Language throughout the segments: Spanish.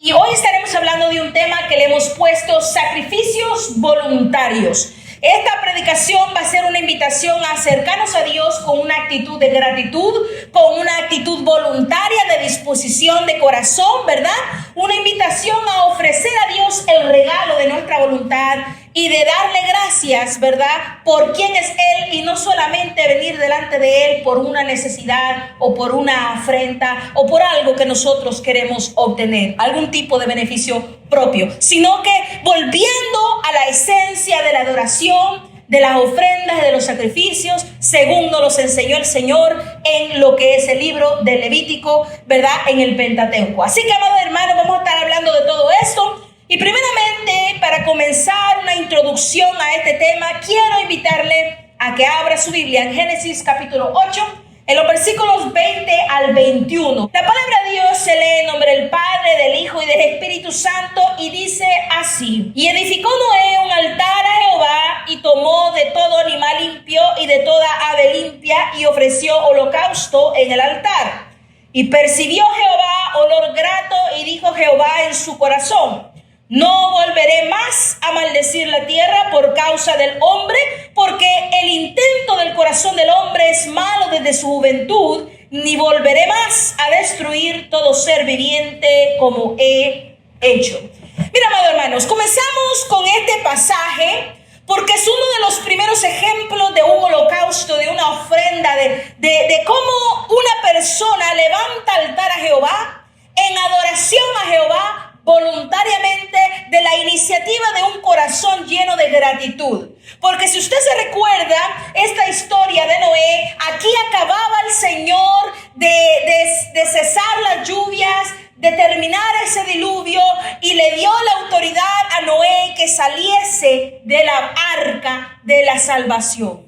Y hoy estaremos hablando de un tema que le hemos puesto sacrificios voluntarios. Esta predicación va a ser una invitación a acercarnos a Dios con una actitud de gratitud, con una actitud voluntaria de disposición de corazón, ¿verdad? Una invitación a ofrecer a Dios el regalo de nuestra voluntad y de darle gracias, ¿verdad? Por quién es Él y no solamente venir delante de Él por una necesidad o por una afrenta o por algo que nosotros queremos obtener, algún tipo de beneficio propio, sino que volviendo a la esencia de la adoración, de las ofrendas, de los sacrificios, según nos los enseñó el Señor en lo que es el libro de Levítico, ¿verdad? En el Pentateuco. Así que, amados hermanos, vamos a estar hablando de todo esto. Y primeramente, para comenzar una introducción a este tema, quiero invitarle a que abra su Biblia en Génesis capítulo 8, en los versículos 20 al 21. La palabra de Dios se lee en nombre del Padre, del Hijo y del Espíritu Santo y dice así: Y edificó Noé un altar a Jehová y tomó de todo animal limpio y de toda ave limpia y ofreció holocausto en el altar. Y percibió Jehová olor grato y dijo Jehová en su corazón: No volveré más a maldecir la tierra por causa del hombre, porque el intento del corazón del hombre es malo desde su juventud, ni volveré más a destruir todo ser viviente como he hecho. Mira, amados hermanos, comenzamos con este pasaje porque es uno de los primeros ejemplos de un holocausto, de una ofrenda, de cómo una persona levanta altar a Jehová en adoración a Jehová, voluntariamente, de la iniciativa de un corazón lleno de gratitud. Porque si usted se recuerda esta historia de Noé, aquí acababa el Señor de cesar las lluvias, de terminar ese diluvio, y le dio la autoridad a Noé que saliese de la arca de la salvación.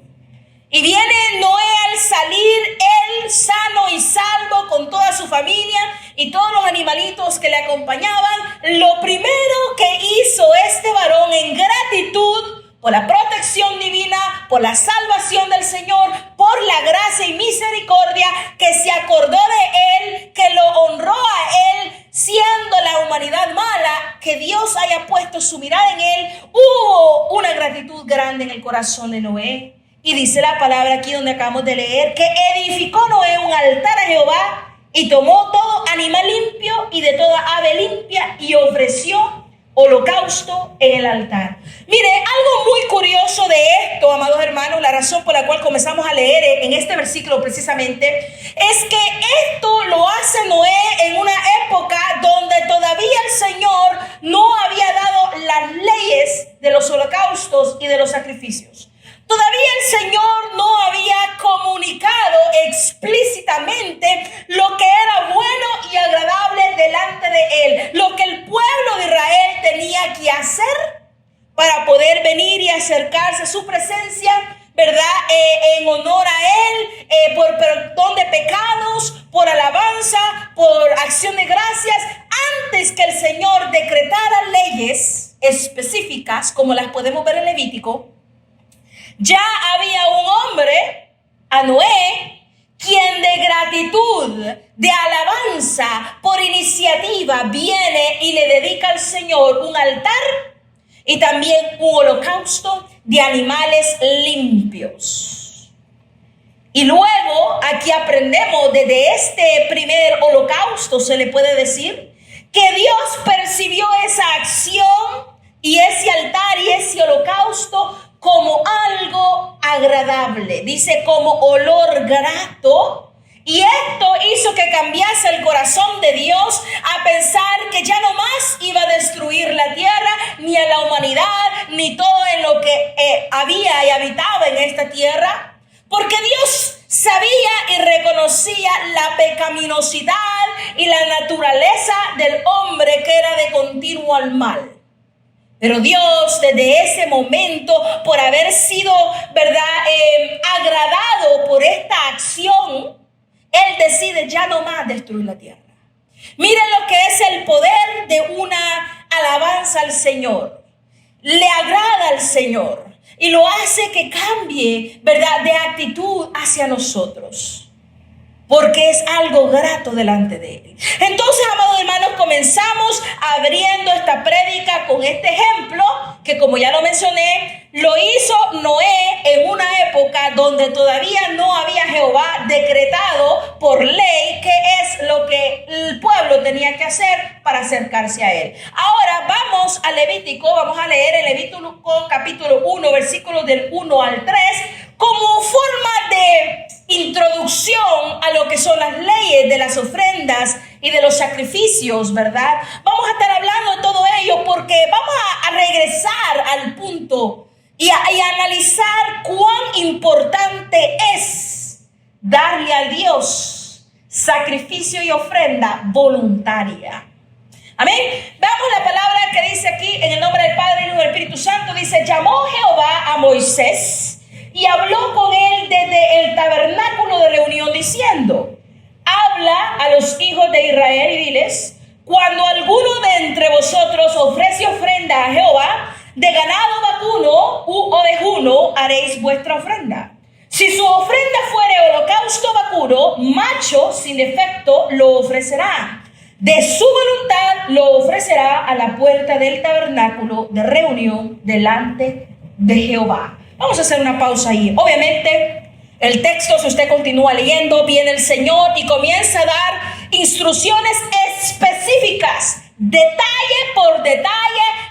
Y viene Noé al salir, él sano y salvo con toda su familia y todos los animalitos que le acompañaban. Lo primero que hizo este varón en gratitud por la protección divina, por la salvación del Señor, por la gracia y misericordia, que se acordó de él, que lo honró a él, siendo la humanidad mala, que Dios haya puesto su mirada en él. Hubo una gratitud grande en el corazón de Noé. Y dice la palabra aquí donde acabamos de leer que edificó Noé un altar a Jehová y tomó todo animal limpio y de toda ave limpia y ofreció holocausto en el altar. Mire, algo muy curioso de esto, amados hermanos, la razón por la cual comenzamos a leer en este versículo precisamente, es que esto lo hace Noé en una época donde todavía el Señor no había dado las leyes de los holocaustos y de los sacrificios. Todavía el Señor no había comunicado explícitamente lo que era bueno y agradable delante de Él, lo que el pueblo de Israel tenía que hacer para poder venir y acercarse a su presencia, ¿verdad? En honor a Él, por perdón de pecados, por alabanza, por acción de gracias, antes que el Señor decretara leyes específicas, como las podemos ver en Levítico. Ya había un hombre, a Noé, quien de gratitud, de alabanza, por iniciativa, viene y le dedica al Señor un altar y también un holocausto de animales limpios. Y luego aquí aprendemos desde este primer holocausto, se le puede decir, que Dios percibió esa acción y ese altar y ese holocausto como algo agradable, dice como olor grato, y esto hizo que cambiase el corazón de Dios a pensar que ya no más iba a destruir la tierra, ni a la humanidad, ni todo en lo que había y habitaba en esta tierra, porque Dios sabía y reconocía la pecaminosidad y la naturaleza del hombre que era de continuo al mal. Pero Dios, desde ese momento, por haber sido, ¿verdad?, agradado por esta acción, Él decide ya no más destruir la tierra. Miren lo que es el poder de una alabanza al Señor. Le agrada al Señor y lo hace que cambie, ¿verdad?, de actitud hacia nosotros. porque es algo grato delante de Él. Entonces, amados hermanos, comenzamos abriendo esta prédica con este ejemplo que, como ya lo mencioné, lo hizo Noé en una época donde todavía no había Jehová decretado por ley qué es lo que el pueblo tenía que hacer para acercarse a Él. Ahora vamos a Levítico, vamos a leer el Levítico capítulo 1, versículos del 1 al 3, como forma de introducción a lo que son las leyes de las ofrendas y de los sacrificios, ¿verdad? Vamos a estar hablando de todo ello porque vamos a regresar al punto y analizar cuán importante es darle a Dios sacrificio y ofrenda voluntaria. Amén. Veamos la palabra que dice aquí en el nombre del Padre, Hijo y del Espíritu Santo. Dice: llamó Jehová a Moisés y habló con él desde el tabernáculo de reunión diciendo: habla a los hijos de Israel y diles: cuando alguno de entre vosotros ofrece ofrenda a Jehová, de ganado vacuno u ovejuno haréis vuestra ofrenda. Si su ofrenda fuere holocausto vacuno, macho sin defecto lo ofrecerá. De su voluntad lo ofrecerá a la puerta del tabernáculo de reunión delante de Jehová. Vamos a hacer una pausa ahí. Obviamente, el texto, si usted continúa leyendo, viene el Señor y comienza a dar instrucciones específicas, detalle por detalle,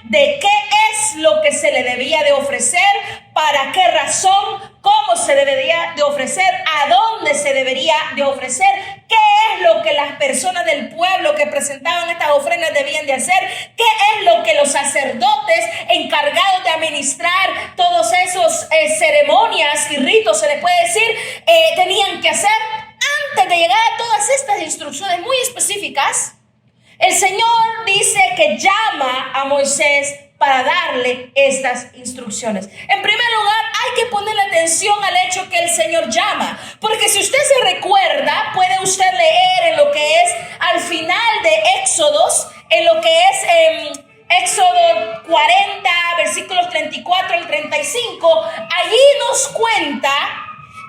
de qué es lo que se le debía de ofrecer, para qué razón, cómo se debería de ofrecer, a dónde se debería de ofrecer, qué es lo que las personas del pueblo que presentaban estas ofrendas debían de hacer, qué es lo que los sacerdotes encargados de administrar todos esos ceremonias y ritos, se les puede decir, tenían que hacer. Antes de llegar a todas estas instrucciones muy específicas, el Señor dice que llama a Moisés para darle estas instrucciones. En primer lugar, hay que ponerle atención al hecho que el Señor llama, porque si usted se recuerda, puede usted leer en lo que es al final de Éxodos, en lo que es Éxodo 40, versículos 34 al 35, allí nos cuenta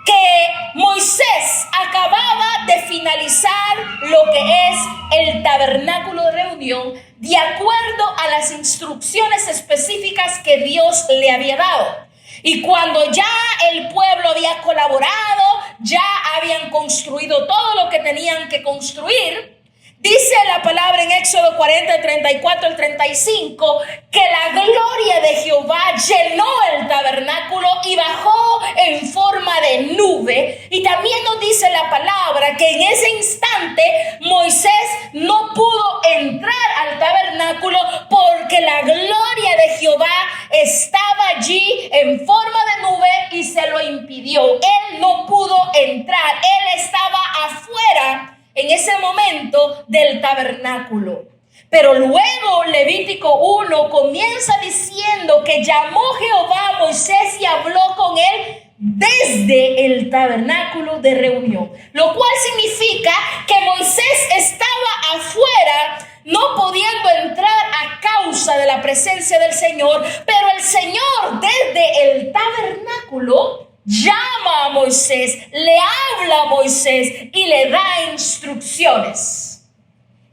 que Moisés acababa de finalizar lo que es el tabernáculo de reunión de acuerdo a las instrucciones específicas que Dios le había dado. Y cuando ya el pueblo había colaborado, ya habían construido todo lo que tenían que construir, dice la palabra en Éxodo 40, 34 al 35, que la gloria de Jehová llenó el tabernáculo y bajó en forma de nube. Y también nos dice la palabra que en ese instante Moisés no pudo entrar al tabernáculo porque la gloria de Jehová estaba allí en forma de nube y se lo impidió. Él no pudo entrar, él estaba afuera en ese momento del tabernáculo. Pero luego Levítico 1 comienza diciendo que llamó Jehová a Moisés y habló con él desde el tabernáculo de reunión, lo cual significa que Moisés estaba afuera, no pudiendo entrar a causa de la presencia del Señor, pero el Señor desde el tabernáculo llama a Moisés, le habla a Moisés y le da instrucciones.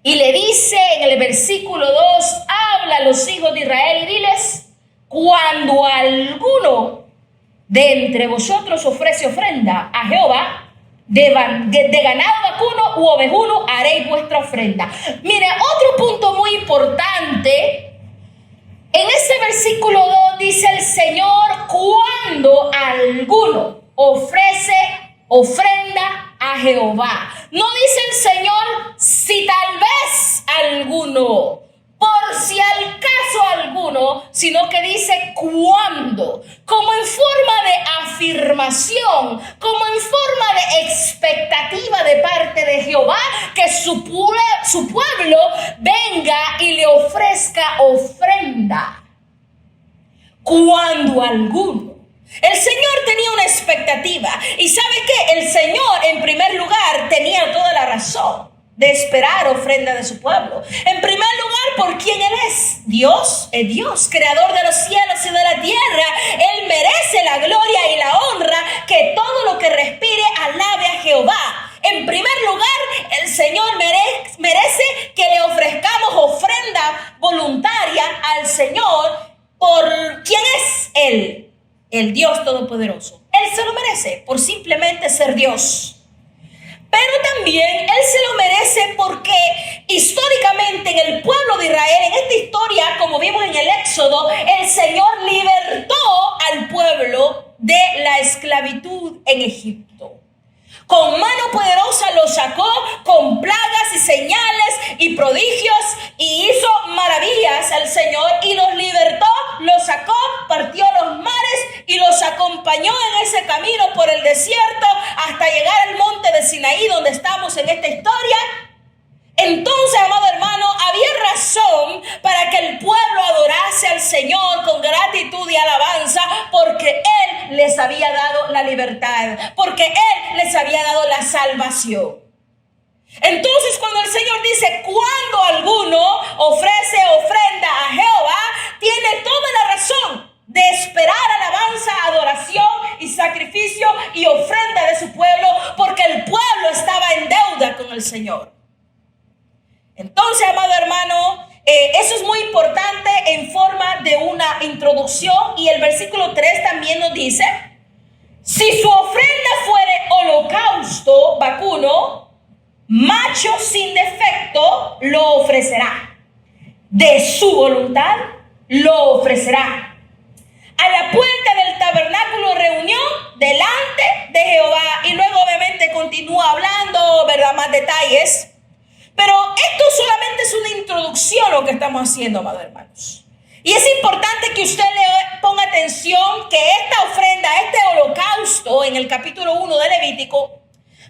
Y le dice en el versículo 2, habla a los hijos de Israel y diles: cuando alguno de entre vosotros ofrece ofrenda a Jehová, de ganado vacuno u ovejuno haréis vuestra ofrenda. Mire, otro punto muy importante. En ese versículo 2 dice el Señor: cuando alguno ofrece ofrenda a Jehová. No dice el Señor si tal vez alguno, por si al caso alguno, sino que dice cuando, como en forma de afirmación, como en forma de expectativa de parte de Jehová, que su pueblo venga y le ofrezca ofrenda. Cuando alguno. El Señor tenía una expectativa. ¿Y sabe qué? El Señor, en primer lugar, tenía toda la razón de esperar ofrenda de su pueblo. En primer lugar, ¿por quién Él es? Dios es Dios, creador de los cielos y de la tierra. Él merece la gloria y la honra, que todo lo que respire alabe a Jehová. En primer lugar, el Señor merece que le ofrezcamos ofrenda voluntaria al Señor por quién es Él, el Dios Todopoderoso. Él se lo merece por simplemente ser Dios. Pero también Él se lo merece porque históricamente en el pueblo de Israel, en esta historia, como vimos en el Éxodo, el Señor libertó al pueblo de la esclavitud en Egipto. Con mano poderosa los sacó, con plagas y señales y prodigios, y hizo maravillas al Señor y los libertó, los sacó, partió los mares y los acompañó en ese camino por el desierto hasta llegar al monte de Sinaí, donde estamos en esta historia. Entonces, amado hermano, había razón para que el pueblo adorase al Señor con gratitud y alabanza, porque Él les había dado la libertad, porque Él les había dado la salvación. Entonces, cuando el Señor dice, cuando alguno ofrece ofrenda a Jehová, tiene toda la razón de esperar alabanza, adoración y sacrificio y ofrenda de su pueblo, porque el pueblo estaba en deuda con el Señor. Entonces, amado hermano, eso es muy importante en forma de una introducción, y el versículo 3 también nos dice, si su ofrenda fuere holocausto vacuno, macho sin defecto, lo ofrecerá. De su voluntad lo ofrecerá. A la puerta del tabernáculo reunión delante de Jehová. Y luego obviamente continúa hablando, ¿verdad?, más detalles. Pero esto solamente es una introducción lo que estamos haciendo, amados hermanos. Y es importante que usted le ponga atención que esta ofrenda, este holocausto en el capítulo 1 de Levítico,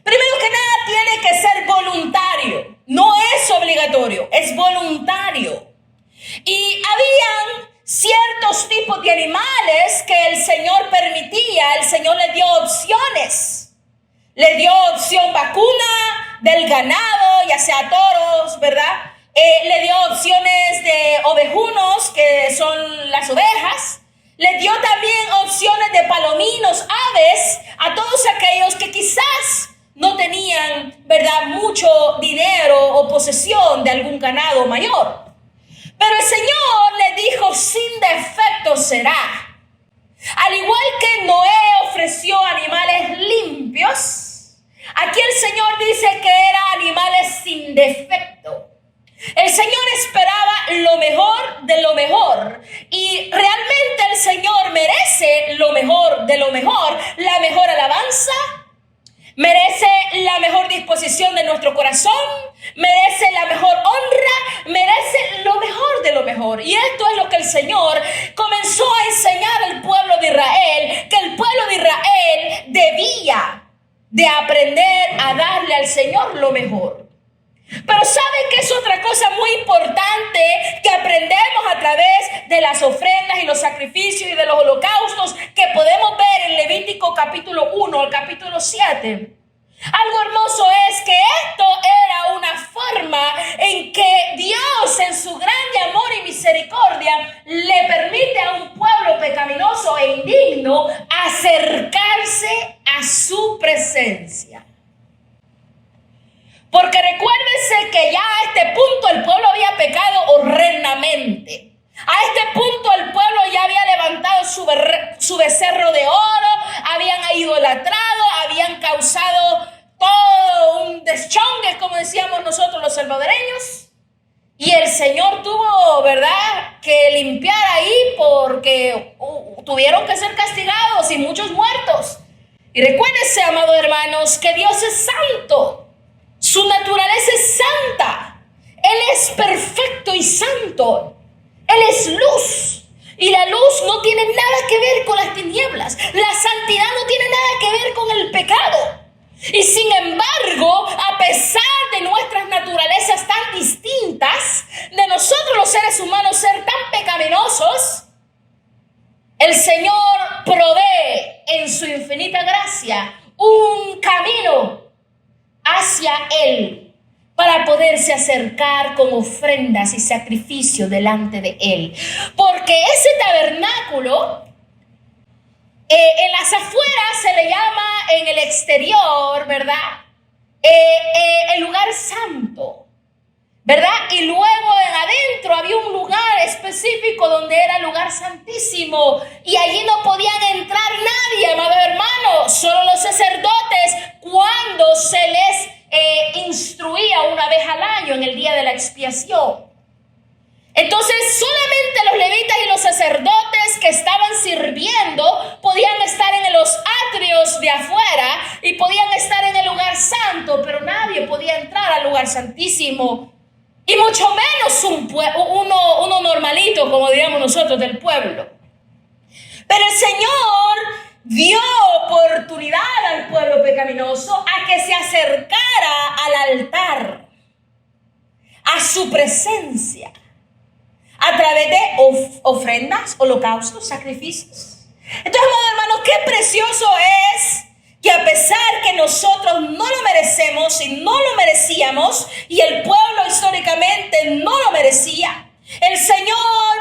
primero que nada tiene que ser voluntario. No es obligatorio, es voluntario. Y habían ciertos tipos de animales que el Señor permitía. El Señor le dio opciones. Le dio opción vacuna, del ganado, ya sea toros, ¿verdad? Le dio opciones de ovejunos, que son las ovejas. Le dio también opciones de palominos, aves, a todos aquellos que quizás no tenían, ¿verdad?, mucho dinero o posesión de algún ganado mayor. Pero el Señor le dijo, sin defecto será. Al igual que Noé ofreció animales limpios, aquí el Señor dice que eran animales sin defecto. El Señor esperaba lo mejor de lo mejor, y realmente el Señor merece lo mejor de lo mejor, la mejor alabanza, merece la mejor disposición de nuestro corazón, merece la mejor honra, merece lo mejor de lo mejor. Y esto es lo que el Señor comenzó a enseñar al pueblo de Israel, que el pueblo de Israel debía de aprender a darle al Señor lo mejor. Pero ¿saben qué es otra cosa muy importante que aprendemos a través de las ofrendas y los sacrificios y de los holocaustos que podemos ver en Levítico capítulo 1 al capítulo 7? Algo hermoso es que esto era una forma en que Dios, en su grande amor y misericordia, le permite a un pueblo pecaminoso e indigno acercarse a su presencia. Porque recuérdense que ya a este punto el pueblo había pecado horrendamente. A este punto el pueblo ya había levantado su becerro de oro, habían idolatrado, habían causado todo un deschongue, como decíamos nosotros los salvadoreños. Y el Señor tuvo, ¿verdad?, que limpiar ahí porque tuvieron que ser castigados y muchos muertos. Y recuérdense, amados hermanos, que Dios es santo. Su naturaleza es santa. Él es perfecto y santo. Él es luz. Y la luz no tiene nada que ver con las tinieblas. La santidad no tiene nada que ver con el pecado. Y sin embargo, a pesar de nuestras naturalezas tan distintas, de nosotros los seres humanos ser tan pecaminosos, el Señor provee en su infinita gracia un camino hacia Él para poderse acercar con ofrendas y sacrificios delante de Él. Porque ese tabernáculo, en las afueras se le llama en el exterior, ¿verdad?, el lugar santo, ¿verdad? Y luego adentro había un lugar específico donde era el lugar santísimo. Y allí no podían entrar nadie, amados hermanos. Solo los sacerdotes cuando se les instruía una vez al año en el día de la expiación. Entonces solamente los levitas y los sacerdotes que estaban sirviendo podían estar en los atrios de afuera y podían estar en el lugar santo, pero nadie podía entrar al lugar santísimo. Y mucho menos uno normalito, como diríamos nosotros, del pueblo. Pero el Señor dio oportunidad al pueblo pecaminoso a que se acercara al altar, a su presencia, a través de ofrendas, holocaustos, sacrificios. Entonces, amados hermanos, qué precioso es que a pesar que nosotros no lo merecemos y no lo merecíamos, y el pueblo históricamente no lo merecía, el Señor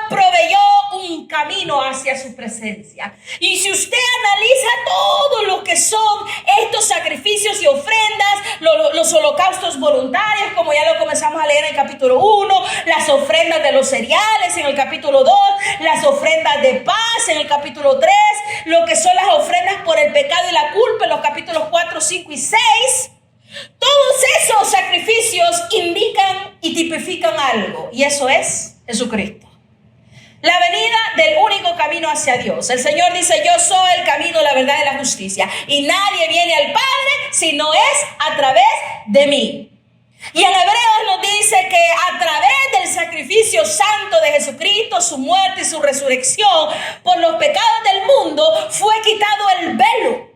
proveyó un camino hacia su presencia. Y si usted analiza todo lo que son estos sacrificios y ofrendas, los holocaustos voluntarios, como ya lo comenzamos a leer en el capítulo 1, las ofrendas de los cereales en el capítulo 2, las ofrendas de paz en el capítulo 3, lo que son las ofrendas por el pecado y la culpa en los capítulos 4, 5 y 6, todos esos sacrificios indican y tipifican algo, y eso es Jesucristo. La venida del único camino hacia Dios. El Señor dice: yo soy el camino, la verdad y la justicia, y nadie viene al Padre si no es a través de mí. Y en Hebreos nos dice que a través del sacrificio santo de Jesucristo, su muerte y su resurrección por los pecados del mundo, fue quitado el velo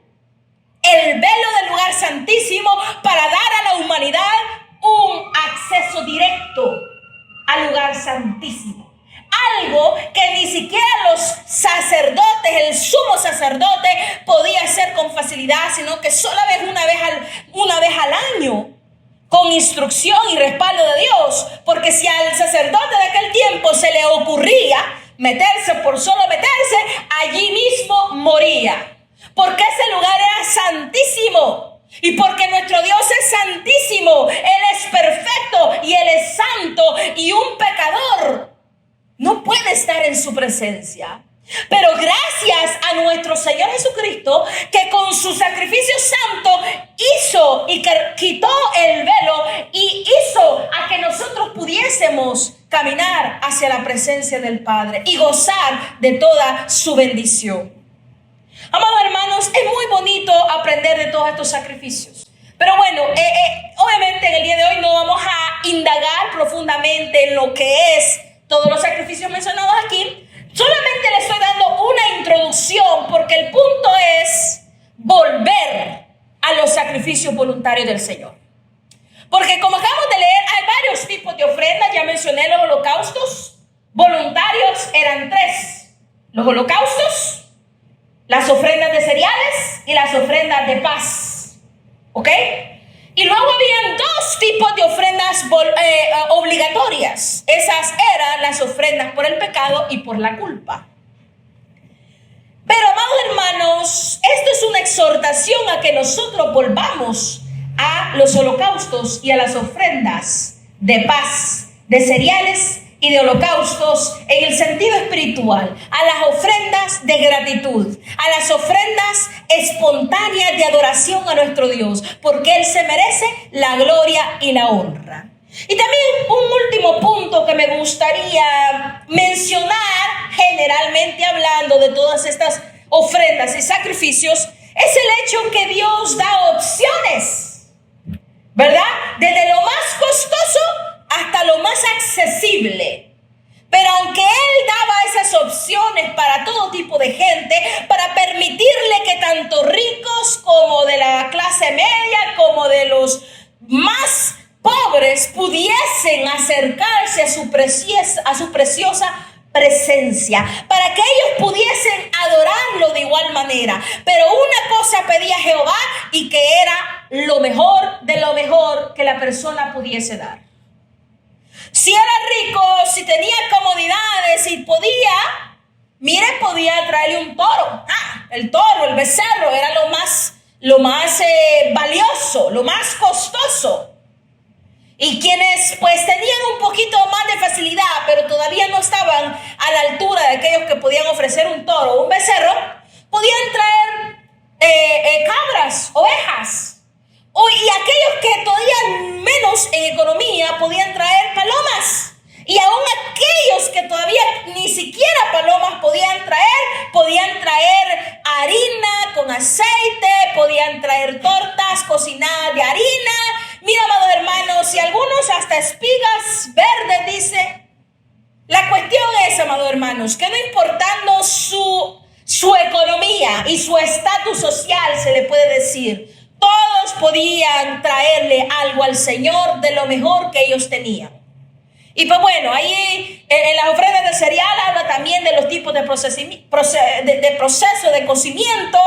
del lugar santísimo, para dar a la humanidad un acceso directo al lugar santísimo. Algo que ni siquiera los sacerdotes, el sumo sacerdote, podía hacer con facilidad, sino que solamente una vez al año, con instrucción y respaldo de Dios. Porque si al sacerdote de aquel tiempo se le ocurría meterse por solo meterse, allí mismo moría. Porque ese lugar era santísimo. Y porque nuestro Dios es santísimo, Él es perfecto y Él es santo, y un pecador no puede estar en su presencia. Pero gracias a nuestro Señor Jesucristo, que con su sacrificio santo hizo y quitó el velo y hizo a que nosotros pudiésemos caminar hacia la presencia del Padre y gozar de toda su bendición. Amados hermanos, es muy bonito aprender de todos estos sacrificios. Pero bueno, obviamente en el día de hoy no vamos a indagar profundamente en lo que es todos los sacrificios mencionados aquí. Solamente le estoy dando una introducción, porque el punto es volver a los sacrificios voluntarios del Señor. Porque como acabamos de leer, hay varios tipos de ofrendas. Ya mencioné los holocaustos. Voluntarios eran 3. Los holocaustos, las ofrendas de cereales y las ofrendas de paz. ¿Ok? Y luego habían 2 tipos de ofrendas obligatorias. Esas eran las ofrendas por el pecado y por la culpa. Pero, amados hermanos, esto es una exhortación a que nosotros volvamos a los holocaustos y a las ofrendas de paz, de cereales y de holocaustos en el sentido espiritual, a las ofrendas de gratitud, a las ofrendas espontáneas de adoración a nuestro Dios, porque Él se merece la gloria y la honra. Y también un último punto que me gustaría mencionar, generalmente hablando de todas estas ofrendas y sacrificios, es el hecho que Dios da opciones, ¿verdad? Desde lo más costoso hasta lo más accesible. Pero aunque Él daba esas opciones para todo tipo de gente, para permitirle que tanto ricos como de la clase media, como de los más pobres, pudiesen acercarse a su preciosa presencia, para que ellos pudiesen adorarlo de igual manera. Pero una cosa pedía Jehová, y que era lo mejor de lo mejor que la persona pudiese dar. Si era rico, si tenía comodidades y podía traerle un toro. El toro, el becerro, era lo más lo más valioso, lo más costoso. Y quienes pues tenían un poquito más de facilidad, pero todavía no estaban a la altura de aquellos que podían ofrecer un toro o un becerro, podían traer cabras, ovejas. Y aquellos que todavía menos en economía podían traer palomas. Y aún aquellos que todavía ni siquiera palomas podían traer harina con aceite, podían traer tortas cocinadas de harina. Mira, amados hermanos, y algunos hasta espigas verdes, dice. La cuestión es, amados hermanos, que no importando su economía y su estatus social, se le puede decir, todos podían traerle algo al Señor de lo mejor que ellos tenían. Y pues bueno, ahí en las ofrendas de cereal habla también de los tipos de proceso de cocimiento.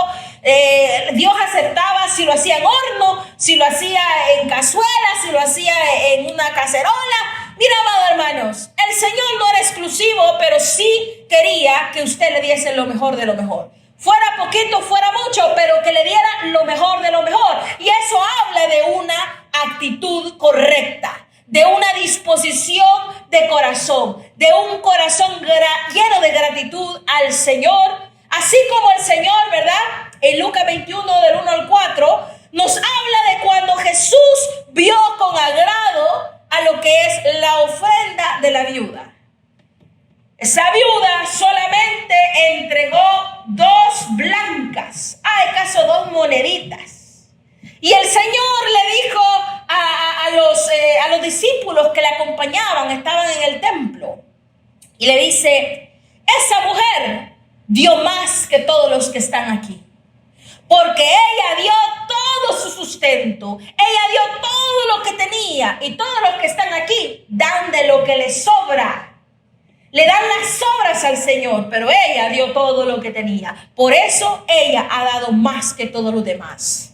Dios aceptaba si lo hacía en horno, si lo hacía en cazuela, si lo hacía en una cacerola. Mira, amados hermanos, el Señor no era exclusivo, pero sí quería que usted le diese lo mejor de lo mejor. Fuera poquito, fuera mucho, pero que le diera lo mejor de lo mejor. Y eso habla de una actitud correcta, de una disposición de corazón, de un corazón lleno de gratitud al Señor, así como el Señor, ¿verdad? En Lucas 21, del 1 al 4, nos habla de cuando Jesús vio con agrado a lo que es la ofrenda de la viuda. Esa viuda solamente entregó 2 blancas, acaso 2 moneditas. Y el Señor le dijo a los discípulos que le acompañaban, estaban en el templo, y le dice: esa mujer dio más que todos los que están aquí, porque ella dio todo su sustento, ella dio todo lo que tenía, y todos los que están aquí dan de lo que les sobra. Le dan las sobras al Señor, pero ella dio todo lo que tenía. Por eso ella ha dado más que todos los demás.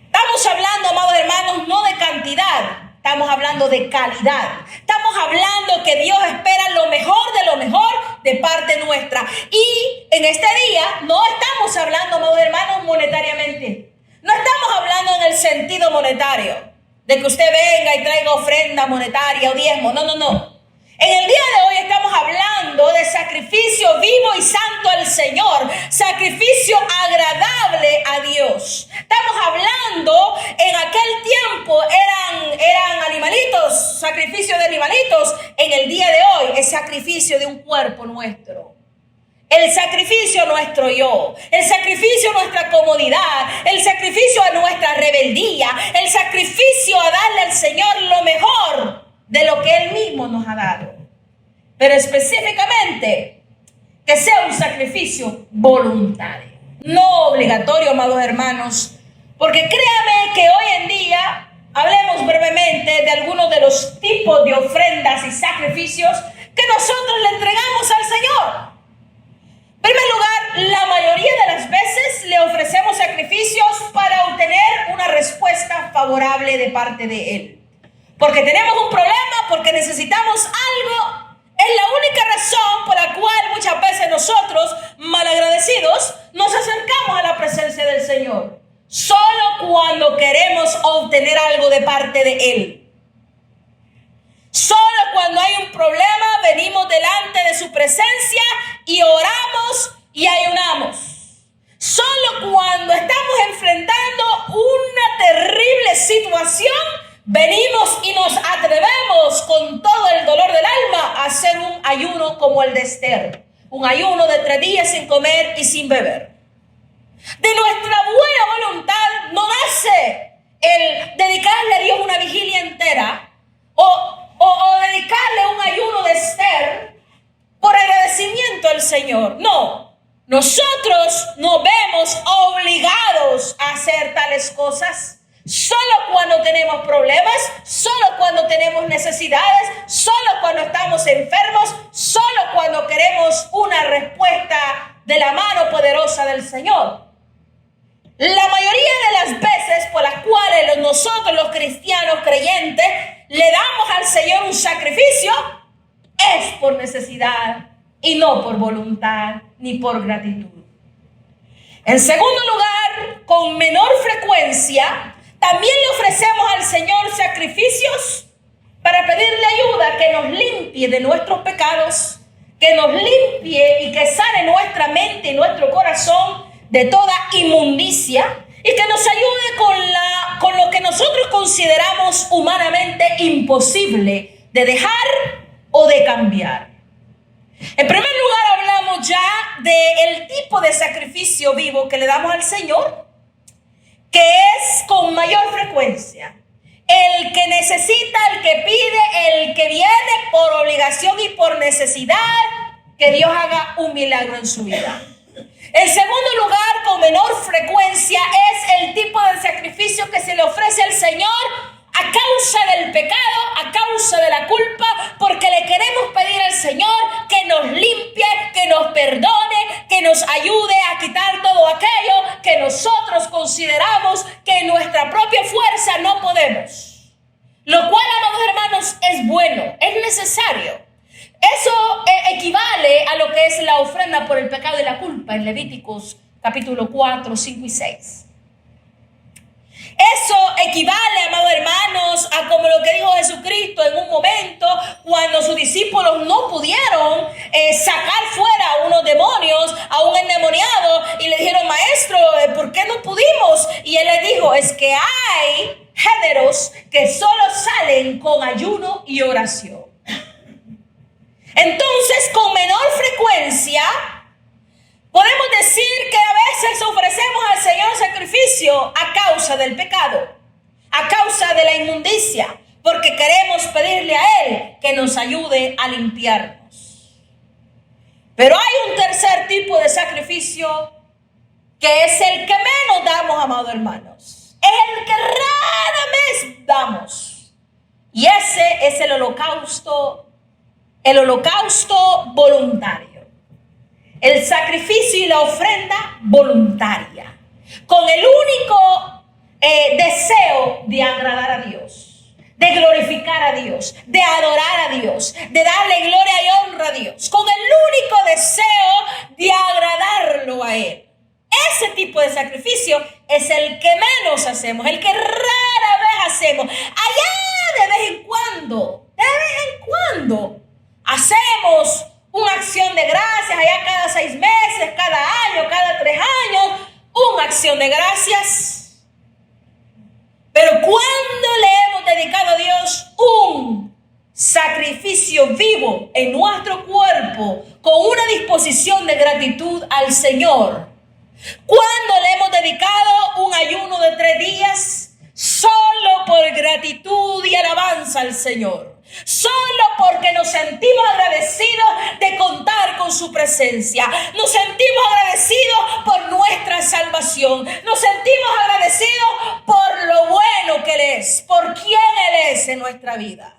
Estamos hablando, amados hermanos, no de cantidad, estamos hablando de calidad. Estamos hablando que Dios espera lo mejor de parte nuestra. Y en este día no estamos hablando, amados hermanos, monetariamente. No estamos hablando en el sentido monetario, de que usted venga y traiga ofrenda monetaria o diezmo. No. En el día de hoy estamos hablando de sacrificio vivo y santo al Señor, sacrificio agradable a Dios. Estamos hablando, en aquel tiempo eran animalitos, sacrificio de animalitos. En el día de hoy es sacrificio de un cuerpo nuestro. El sacrificio a nuestro yo, el sacrificio a nuestra comodidad, el sacrificio a nuestra rebeldía, el sacrificio a darle al Señor lo mejor de lo que Él mismo nos ha dado. Pero específicamente, que sea un sacrificio voluntario, no obligatorio, amados hermanos, porque créame que hoy en día, hablemos brevemente de algunos de los tipos de ofrendas y sacrificios que nosotros le entregamos al Señor. En primer lugar, la mayoría de las veces le ofrecemos sacrificios para obtener una respuesta favorable de parte de Él. Porque tenemos un problema, porque necesitamos algo. Es la única razón por la cual muchas veces nosotros, malagradecidos, nos acercamos a la presencia del Señor. Solo cuando queremos obtener algo de parte de Él. Solo cuando hay un problema, venimos delante de su presencia y oramos y ayunamos. Solo cuando estamos enfrentando una terrible situación, venimos y nos atrevemos con todo el dolor del alma a hacer un ayuno como el de Esther. Un ayuno de 3 días sin comer y sin beber. De nuestra buena voluntad no nace el dedicarle a Dios una vigilia entera o dedicarle un ayuno de Esther por agradecimiento al Señor. No, nosotros nos vemos obligados a hacer tales cosas. Solo cuando tenemos problemas, solo cuando tenemos necesidades, solo cuando estamos enfermos, solo cuando queremos una respuesta de la mano poderosa del Señor. La mayoría de las veces por las cuales nosotros los cristianos creyentes le damos al Señor un sacrificio es por necesidad y no por voluntad ni por gratitud. En segundo lugar, con menor frecuencia, también le ofrecemos al Señor sacrificios para pedirle ayuda, que nos limpie de nuestros pecados, que nos limpie y que sane nuestra mente y nuestro corazón de toda inmundicia y que nos ayude con lo que nosotros consideramos humanamente imposible de dejar o de cambiar. En primer lugar, hablamos ya del tipo de sacrificio vivo que le damos al Señor, que es con mayor frecuencia. El que necesita, el que pide, el que viene por obligación y por necesidad, que Dios haga un milagro en su vida. En segundo lugar, con menor frecuencia, es el tipo de sacrificio que se le ofrece al Señor a causa del pecado, a causa de la culpa, porque le queremos pedir al Señor que nos limpie, que nos perdone, que nos ayude a quitar todo aquello que nosotros consideramos que en nuestra propia fuerza no podemos. Lo cual, amados hermanos, es bueno, es necesario. Eso equivale a lo que es la ofrenda por el pecado y la culpa en Levíticos capítulo 4, 5 y 6. Eso equivale, amados hermanos, a como lo que dijo Jesucristo en un momento cuando sus discípulos no pudieron sacar fuera a unos demonios, a un endemoniado, y le dijeron: maestro, ¿por qué no pudimos? Y él les dijo: es que hay géneros que solo salen con ayuno y oración. Entonces, con menor frecuencia, podemos decir que a veces ofrecemos al Señor sacrificio a causa del pecado, a causa de la inmundicia, porque queremos pedirle a Él que nos ayude a limpiarnos. Pero hay un tercer tipo de sacrificio que es el que menos damos, amados hermanos. Es el que rara vez damos. Y ese es el holocausto voluntario. El sacrificio y la ofrenda voluntaria, con el único deseo de agradar a Dios, de glorificar a Dios, de adorar a Dios, de darle gloria y honra a Dios, con el único deseo de agradarlo a Él. Ese tipo de sacrificio es el que menos hacemos, el que rara vez hacemos. Allá de vez en cuando hacemos una acción de gracias, allá cada 6 meses, cada año, cada 3 años, una acción de gracias. Pero cuando le hemos dedicado a Dios un sacrificio vivo en nuestro cuerpo, con una disposición de gratitud al Señor, cuando le hemos dedicado un ayuno de 3 días, solo por gratitud y alabanza al Señor, solo porque nos sentimos agradecidos de contar con su presencia, nos sentimos agradecidos por nuestra salvación, nos sentimos agradecidos por lo bueno que Él es, por quién Él es en nuestra vida.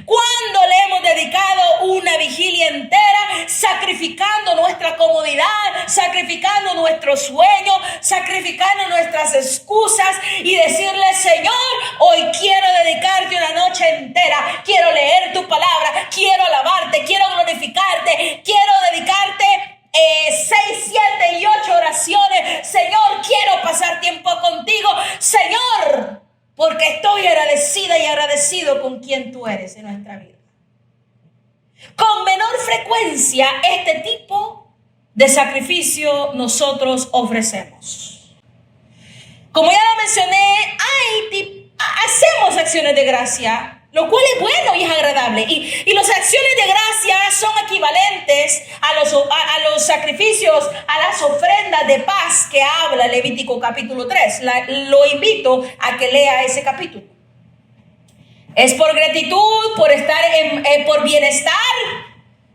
Cuando le hemos dedicado una vigilia entera, sacrificando nuestra comodidad, sacrificando nuestros sueños, sacrificando nuestras excusas y decirle: Señor, hoy quiero dedicarte una noche entera, quiero leer tu palabra, quiero alabarte, quiero glorificarte, quiero dedicarte 6, 7 y 8 oraciones. Señor, quiero pasar tiempo contigo, Señor, porque estoy agradecida y agradecido con quien tú eres en nuestra vida. Con menor frecuencia, este tipo de sacrificio nosotros ofrecemos. Como ya lo mencioné, hacemos acciones de gracia, lo cual es bueno y es agradable. Y las acciones de gracia son equivalentes a los sacrificios, a las ofrendas de paz que habla Levítico capítulo 3. Lo invito a que lea ese capítulo. Es por gratitud, por estar por bienestar.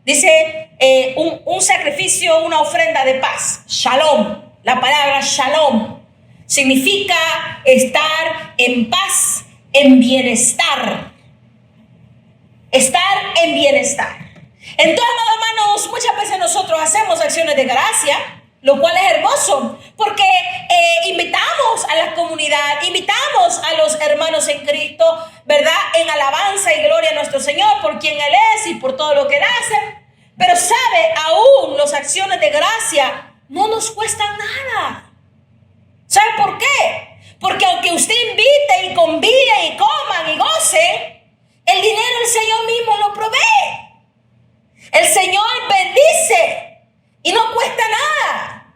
Dice un sacrificio, una ofrenda de paz. Shalom. La palabra shalom significa estar en paz, en bienestar. Estar en bienestar. Entonces, hermanos, muchas veces nosotros hacemos acciones de gracia, lo cual es hermoso, porque invitamos a la comunidad, invitamos a los hermanos en Cristo, ¿verdad? En alabanza y gloria a nuestro Señor por quien Él es y por todo lo que Él hace. Pero sabe, aún las acciones de gracia no nos cuestan nada. ¿Sabe por qué? Porque aunque usted invite y convide y coman y gocen, el dinero el Señor mismo lo provee. El Señor bendice y no cuesta nada.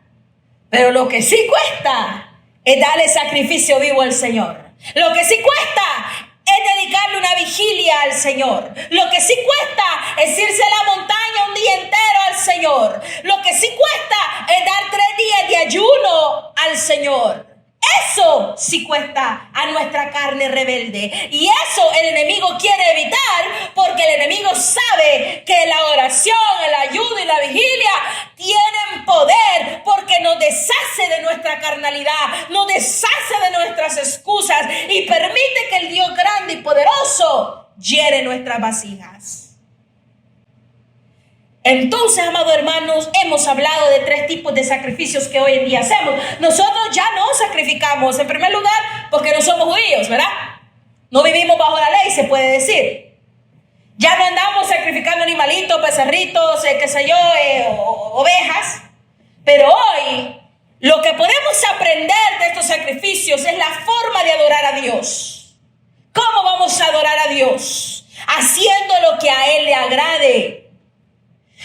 Pero lo que sí cuesta es darle sacrificio vivo al Señor. Lo que sí cuesta es dedicarle una vigilia al Señor. Lo que sí cuesta es irse a la montaña un día entero al Señor. Lo que sí cuesta es dar 3 días de ayuno al Señor. Eso sí cuesta a nuestra carne rebelde. Y eso el enemigo quiere evitar, porque el enemigo sabe que la oración, el ayuno y la vigilia tienen poder, porque nos deshace de nuestra carnalidad, nos deshace de nuestras excusas y permite que el Dios grande y poderoso llene nuestras vasijas. Entonces, amados hermanos, hemos hablado de 3 tipos de sacrificios que hoy en día hacemos. Nosotros ya no sacrificamos, en primer lugar, porque no somos judíos, ¿verdad? No vivimos bajo la ley, se puede decir. Ya no andamos sacrificando animalitos, becerritos, ovejas. Pero hoy, lo que podemos aprender de estos sacrificios es la forma de adorar a Dios. ¿Cómo vamos a adorar a Dios? Haciendo lo que a Él le agrade.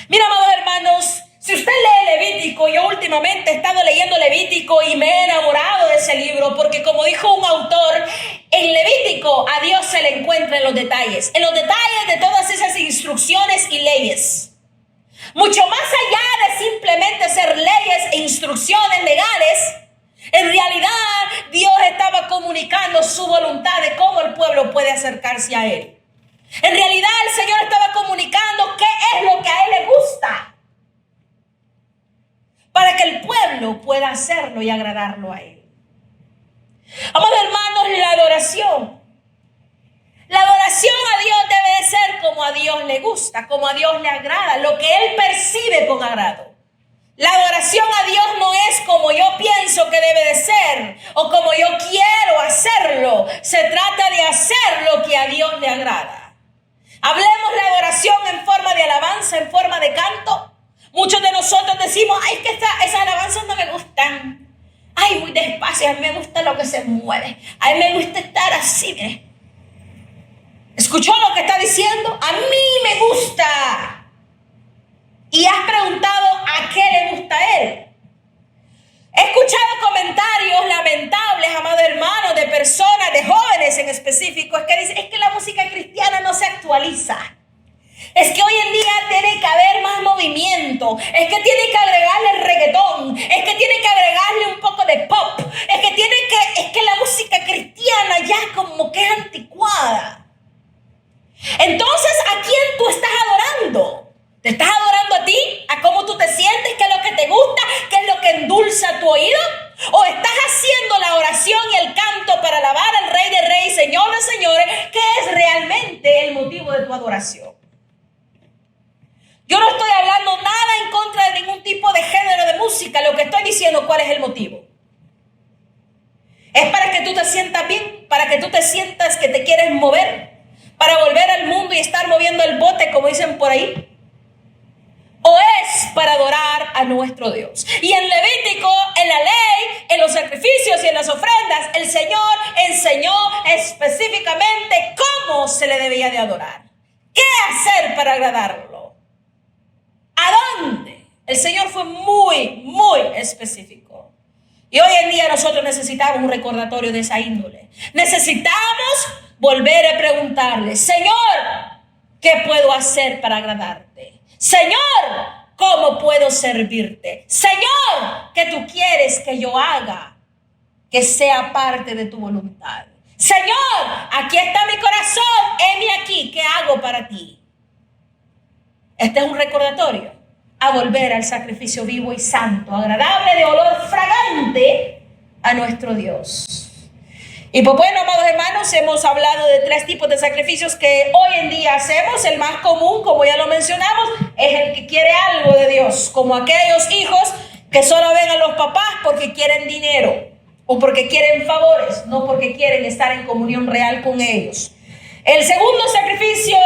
Mira, amados hermanos, si usted lee Levítico, yo últimamente he estado leyendo Levítico y me he enamorado de ese libro, porque como dijo un autor, en Levítico a Dios se le encuentra en los detalles de todas esas instrucciones y leyes. Mucho más allá de simplemente ser leyes e instrucciones legales, en realidad Dios estaba comunicando su voluntad de cómo el pueblo puede acercarse a Él. En realidad el Señor estaba comunicando qué es lo que a Él le gusta, para que el pueblo pueda hacerlo y agradarlo a Él. Amados hermanos, la adoración a Dios debe de ser como a Dios le gusta, como a Dios le agrada, lo que Él percibe con agrado. La adoración a Dios no es como yo pienso que debe de ser o como yo quiero hacerlo. Se trata de hacer lo que a Dios le agrada. Hablemos la adoración en forma de alabanza, en forma de canto. Muchos de nosotros decimos, ay, que esas alabanzas no me gustan. Ay, muy despacio, a mí me gusta lo que se mueve. A mí me gusta estar así, mire. ¿Escuchó lo que está diciendo? A mí me gusta. Y has preguntado a qué le gusta a Él. He escuchado comentarios lamentables, amados hermanos, de personas, de jóvenes en específico, que dicen, es que la música cristiana no se actualiza. Es que hoy en día tiene que haber más movimiento. Es que tiene que agregarle el reggaetón. Es que tiene que agregarle un poco de pop. Es que la música cristiana ya como que es anticuada. Entonces, ¿a quién tú estás adorando? ¿Te estás adorando a ti? ¿A cómo tú te sientes? ¿Qué es lo que te gusta? ¿Qué es lo que endulza tu oído? ¿O estás haciendo la oración y el canto para alabar al Rey de Reyes, Señor de Señores? ¿Qué es realmente el motivo de tu adoración? Yo no estoy hablando nada en contra de ningún tipo de género de música. Lo que estoy diciendo, ¿cuál es el motivo? ¿Es para que tú te sientas bien? ¿Para que tú te sientas que te quieres mover? ¿Para volver al mundo y estar moviendo el bote, como dicen por ahí? ¿O es para adorar a nuestro Dios? Y en Levítico, en la ley, en los sacrificios y en las ofrendas, el Señor enseñó específicamente cómo se le debía de adorar. ¿Qué hacer para agradarlo? ¿A dónde? El Señor fue muy, muy específico. Y hoy en día nosotros necesitamos un recordatorio de esa índole. Necesitamos volver a preguntarle, Señor, ¿qué puedo hacer para agradarte? Señor, ¿cómo puedo servirte? Señor, ¿qué tú quieres que yo haga que sea parte de tu voluntad? Señor, aquí está mi corazón, heme aquí, ¿qué hago para ti? Este es un recordatorio a volver al sacrificio vivo y santo, agradable, de olor fragante a nuestro Dios. Y pues bueno, amados hermanos, hemos hablado de 3 tipos de sacrificios que hoy en día hacemos. El más común, como ya lo mencionamos, es el que quiere algo de Dios, como aquellos hijos que solo ven a los papás porque quieren dinero o porque quieren favores, no porque quieren estar en comunión real con ellos. El segundo sacrificio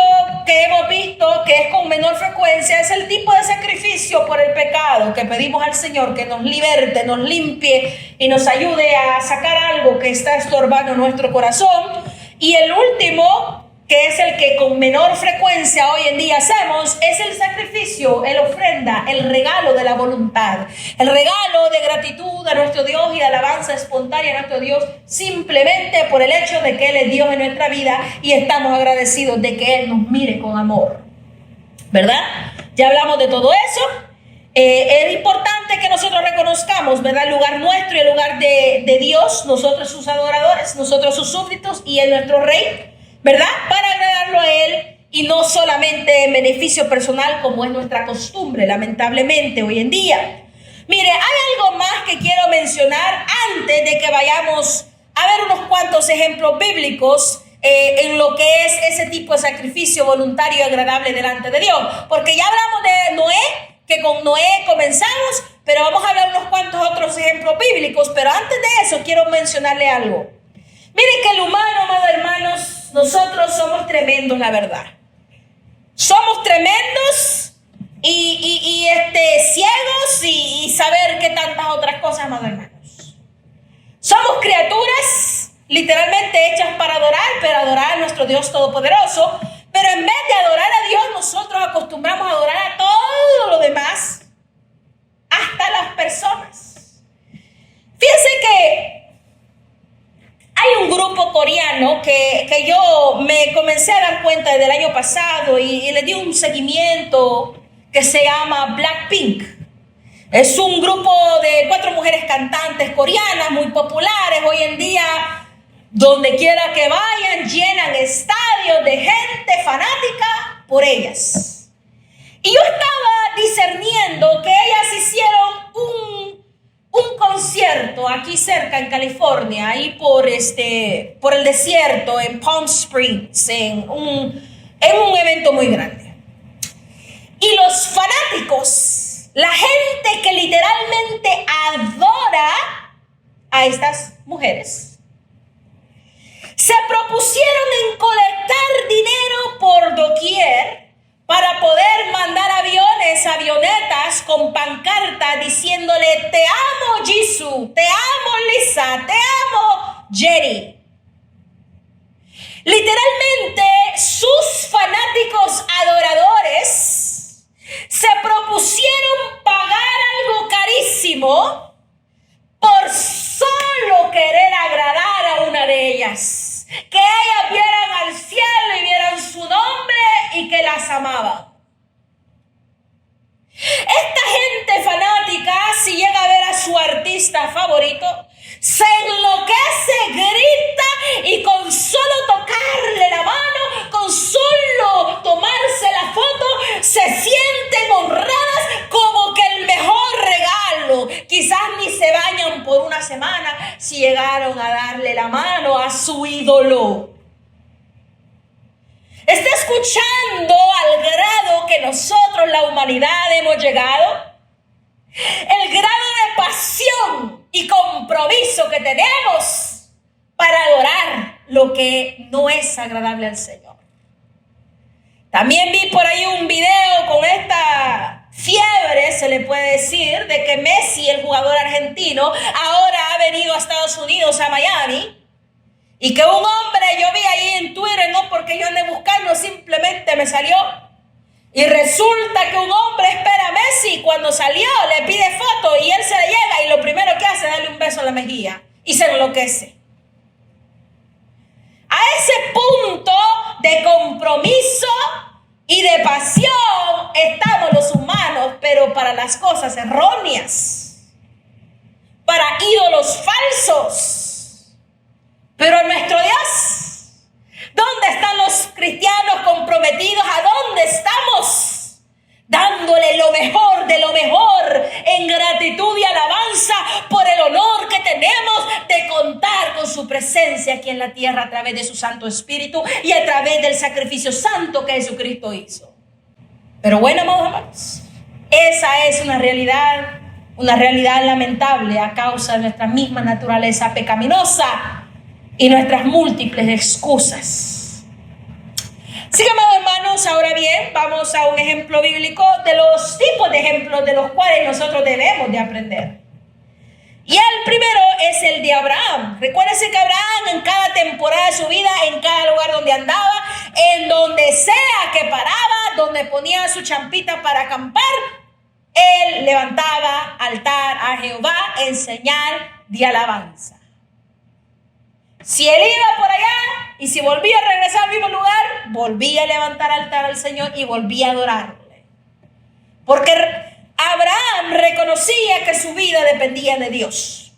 que hemos visto, que es con menor frecuencia, es el tipo de sacrificio por el pecado que pedimos al Señor que nos liberte, nos limpie y nos ayude a sacar algo que está estorbando nuestro corazón. Y el último, que es el que con menor frecuencia hoy en día hacemos, es el sacrificio, la ofrenda, el regalo de la voluntad, el regalo de gratitud a nuestro Dios y de alabanza espontánea a nuestro Dios, simplemente por el hecho de que Él es Dios en nuestra vida y estamos agradecidos de que Él nos mire con amor, ¿verdad? Ya hablamos de todo eso. Es importante que nosotros reconozcamos, ¿verdad?, el lugar nuestro y el lugar de Dios, nosotros sus adoradores, nosotros sus súbditos y Él nuestro Rey, ¿verdad?, para agradarlo a Él y no solamente en beneficio personal como es nuestra costumbre, lamentablemente, hoy en día. Mire, hay algo más que quiero mencionar antes de que vayamos a ver unos cuantos ejemplos bíblicos en lo que es ese tipo de sacrificio voluntario y agradable delante de Dios. Porque ya hablamos de Noé, que con Noé comenzamos, pero vamos a hablar unos cuantos otros ejemplos bíblicos. Pero antes de eso quiero mencionarle algo. Miren que el humano, amados hermanos, nosotros somos tremendos, la verdad. Somos tremendos y ciegos y saber qué tantas otras cosas, amados hermanos. Somos criaturas literalmente hechas para adorar, pero adorar a nuestro Dios Todopoderoso. Pero en vez de adorar a Dios, nosotros acostumbramos a adorar a todo lo demás, hasta las personas. Fíjense que hay un grupo coreano que yo me comencé a dar cuenta desde el año pasado y le di un seguimiento que se llama Blackpink. Es un grupo de 4 mujeres cantantes coreanas muy populares hoy en día. Donde quiera que vayan, llenan estadios de gente fanática por ellas. Y yo estaba discerniendo que ellas hicieron un concierto aquí cerca en California, ahí por el desierto, en Palm Springs, en un evento muy grande. Y los fanáticos, la gente que literalmente adora a estas mujeres, se propusieron en colectar dinero por doquier para poder mandar avionetas con pancartas diciéndole: te amo Jisoo, te amo Lisa, te amo Jerry. Literalmente sus fanáticos adoradores se propusieron pagar algo carísimo por solo querer agradar a una de ellas. Que ellas vieran al cielo y vieran su nombre y que las amaba. Esta gente fanática, si llega a ver a su artista favorito, se enloquece, grita y con solo tocarle la mano, con solo tomarse la foto, se sienten honradas como que el mejor regalo. Quizás ni se bañan por una semana si llegaron a darle la mano a su ídolo. ¿Está escuchando al grado que nosotros, la humanidad, hemos llegado? El grado de pasión y compromiso que tenemos para adorar lo que no es agradable al Señor. También vi por ahí un video con esta fiebre, se le puede decir, de que Messi, el jugador argentino, ahora ha venido a Estados Unidos, a Miami, y que un hombre, yo vi ahí en Twitter, no porque yo ande buscando, simplemente me salió. Y resulta que un hombre espera a Messi, cuando salió le pide foto y él se le llega y lo primero que hace es darle un beso en la mejilla y se enloquece. A ese punto de compromiso y de pasión estamos los humanos, pero para las cosas erróneas, para ídolos falsos. Pero nuestro Dios, ¿dónde están los cristianos comprometidos? ¿A dónde estamos? Dándole lo mejor de lo mejor en gratitud y alabanza por el honor que tenemos de contar con su presencia aquí en la tierra a través de su Santo Espíritu y a través del sacrificio santo que Jesucristo hizo. Pero bueno, amados hermanos, esa es una realidad lamentable a causa de nuestra misma naturaleza pecaminosa y nuestras múltiples excusas. Así que, amados hermanos, ahora bien, vamos a un ejemplo bíblico de los tipos de ejemplos de los cuales nosotros debemos de aprender. Y el primero es el de Abraham. Recuérdense que Abraham en cada temporada de su vida, en cada lugar donde andaba, en donde sea que paraba, donde ponía su champita para acampar, él levantaba altar a Jehová en señal de alabanza. Si él iba por allá y si volvía a regresar al mismo lugar, volvía a levantar altar al Señor y volvía a adorarle. Porque Abraham reconocía que su vida dependía de Dios.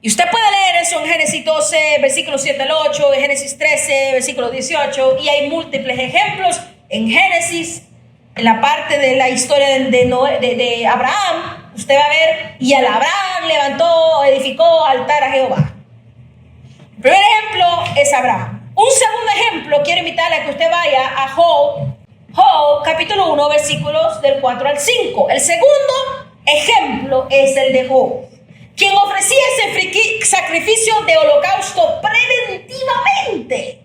Y usted puede leer eso en Génesis 12, versículos 7 al 8, en Génesis 13, versículo 18, y hay múltiples ejemplos en Génesis, en la parte de la historia de Abraham. Usted va a ver, y al Abraham edificó altar a Jehová. El primer ejemplo es Abraham. Un segundo ejemplo, quiero invitarle a que usted vaya a Job capítulo 1, versículos del 4 al 5. El segundo ejemplo es el de Job, quien ofrecía ese sacrificio de holocausto preventivamente,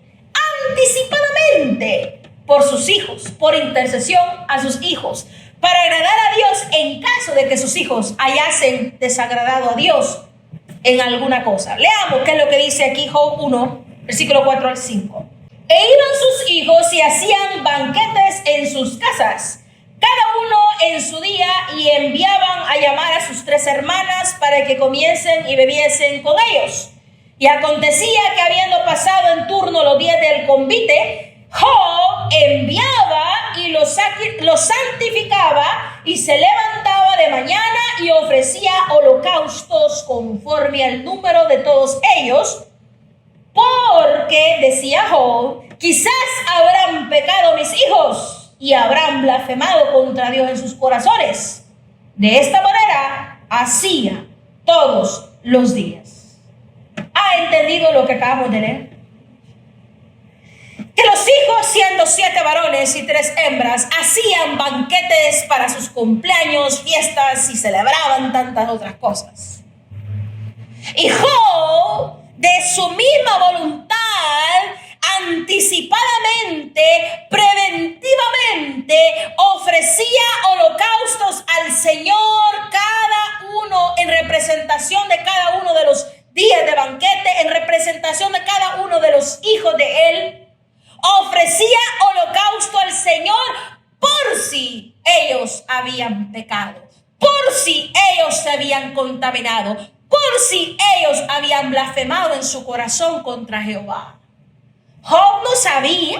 anticipadamente, por sus hijos, por intercesión a sus hijos, para agradar a Dios en caso de que sus hijos hallasen desagradado a Dios en alguna cosa. Leamos qué es lo que dice aquí Job 1, versículo 4 al 5. E iban sus hijos y hacían banquetes en sus casas, cada uno en su día, y enviaban a llamar a sus 3 hermanas para que comiesen y bebiesen con ellos. Y acontecía que habiendo pasado en turno los días del convite, Job enviaba y los santificaba y se levantaba de mañana y ofrecía holocaustos conforme al número de todos ellos, porque, decía Job, quizás habrán pecado mis hijos y habrán blasfemado contra Dios en sus corazones. De esta manera hacía todos los días. ¿Ha entendido lo que acabamos de leer? Que los hijos, siendo 7 varones y 3 hembras, hacían banquetes para sus cumpleaños, fiestas, y celebraban tantas otras cosas. Y Job, de su misma voluntad, anticipadamente, preventivamente, ofrecía holocaustos al Señor, cada uno en representación de cada uno de los días de banquete, en representación de cada uno de los hijos de él. Ofrecía holocausto al Señor por si ellos habían pecado, por si ellos se habían contaminado, por si ellos habían blasfemado en su corazón contra Jehová. Job no sabía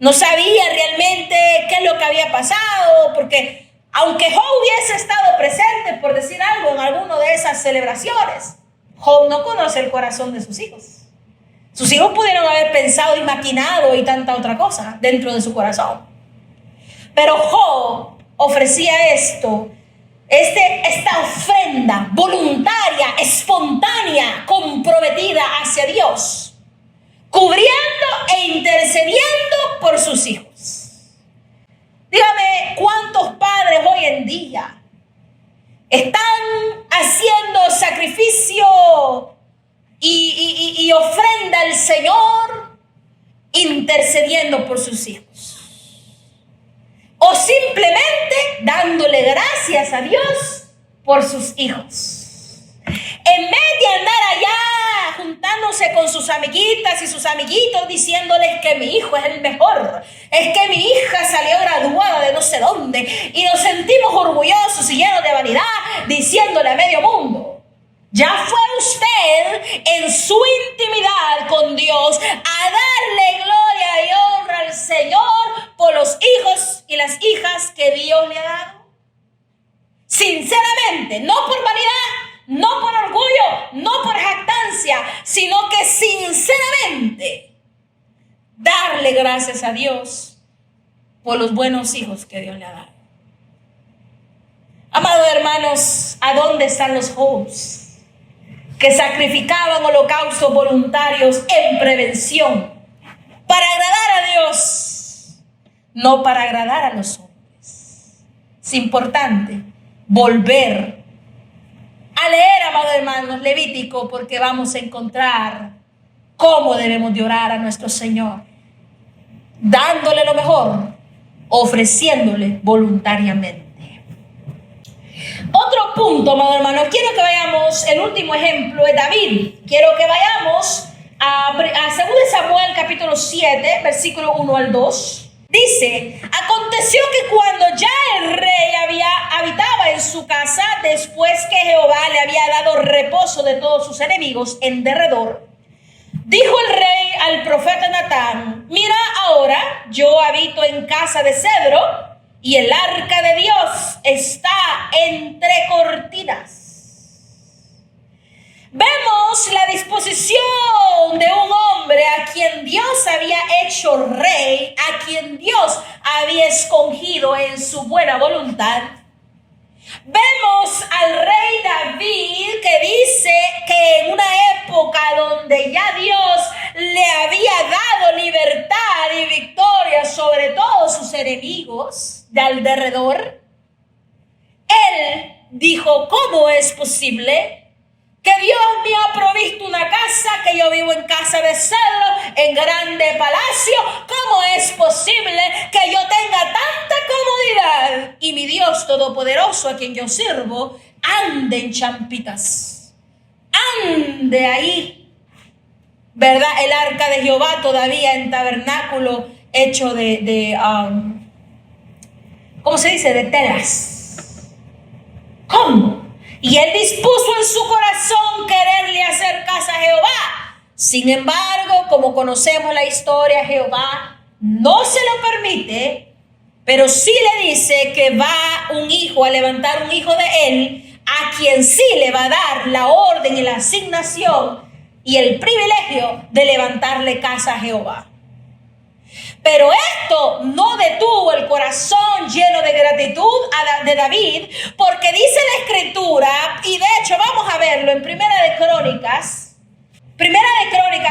realmente qué es lo que había pasado, porque aunque Job hubiese estado presente, por decir algo, en alguna de esas celebraciones, Job no conoce el corazón de sus hijos. Sus hijos pudieron haber pensado y maquinado y tanta otra cosa dentro de su corazón. Pero Job ofrecía esta ofrenda voluntaria, espontánea, comprometida hacia Dios, cubriendo e intercediendo por sus hijos. Dígame, ¿cuántos padres hoy en día están haciendo sacrificio y ofrenda al Señor, intercediendo por sus hijos? O simplemente dándole gracias a Dios por sus hijos. En vez de andar allá juntándose con sus amiguitas y sus amiguitos diciéndoles que mi hijo es el mejor, es que mi hija salió graduada de no sé dónde, y nos sentimos orgullosos y llenos de vanidad diciéndole a medio mundo. Ya fue usted en su intimidad con Dios a darle gloria y honra al Señor por los hijos y las hijas que Dios le ha dado. Sinceramente, no por vanidad, no por orgullo, no por jactancia, sino que sinceramente darle gracias a Dios por los buenos hijos que Dios le ha dado. Amados hermanos, ¿a dónde están los Jobs que sacrificaban holocaustos voluntarios en prevención para agradar a Dios, no para agradar a los hombres? Es importante volver a leer, amados hermanos, Levítico, porque vamos a encontrar cómo debemos de orar a nuestro Señor. dándole lo mejor, ofreciéndole voluntariamente. Otro punto, amado hermano, quiero que vayamos, el último ejemplo es David. Quiero que vayamos a 2 Samuel capítulo 7, versículo 1 al 2. Dice, aconteció que cuando ya el rey habitaba en su casa, después que Jehová le había dado reposo de todos sus enemigos en derredor, dijo el rey al profeta Natán, mira ahora, yo habito en casa de cedro y el arca de Dios está entre cortinas. Vemos la disposición de un hombre a quien Dios había hecho rey, a quien Dios había escogido en su buena voluntad. Vemos al rey David que dice que en una época donde ya Dios le había dado libertad y victoria sobre todos sus enemigos de alrededor, él dijo, ¿cómo es posible que Dios me ha provisto una casa, que yo vivo en casa de cedro, en grande palacio? ¿Cómo es posible que yo tenga tanta comodidad y mi Dios todopoderoso a quien yo sirvo ande en champitas, ande ahí, ¿verdad? El arca de Jehová todavía en tabernáculo hecho ¿cómo se dice? De telas. ¿Cómo? Y él dispuso en su corazón quererle hacer casa a Jehová. Sin embargo, como conocemos la historia, Jehová no se lo permite, pero sí le dice que va un hijo a levantar un hijo de él, a quien sí le va a dar la orden y la asignación y el privilegio de levantarle casa a Jehová. Pero esto no detuvo el corazón lleno de gratitud de David, porque dice la escritura, y de hecho vamos a verlo en Primera de Crónicas,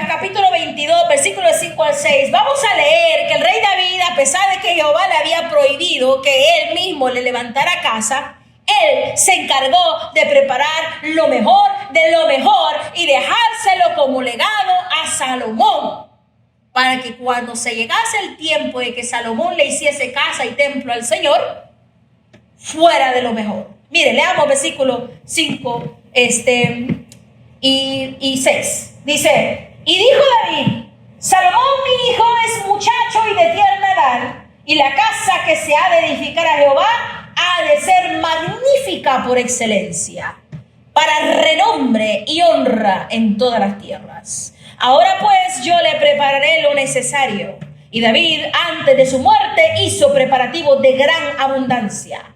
capítulo 22, versículos 5 al 6. Vamos a leer que el rey David, a pesar de que Jehová le había prohibido que él mismo le levantara casa, él se encargó de preparar lo mejor de lo mejor y dejárselo como legado a Salomón, para que cuando se llegase el tiempo de que Salomón le hiciese casa y templo al Señor, fuera de lo mejor. Mire, leamos versículo 5 y 6. Dice, y dijo David, Salomón mi hijo es muchacho y de tierna edad, y la casa que se ha de edificar a Jehová ha de ser magnífica por excelencia, para renombre y honra en todas las tierras. Ahora pues yo le prepararé lo necesario. Y David, antes de su muerte, hizo preparativos de gran abundancia.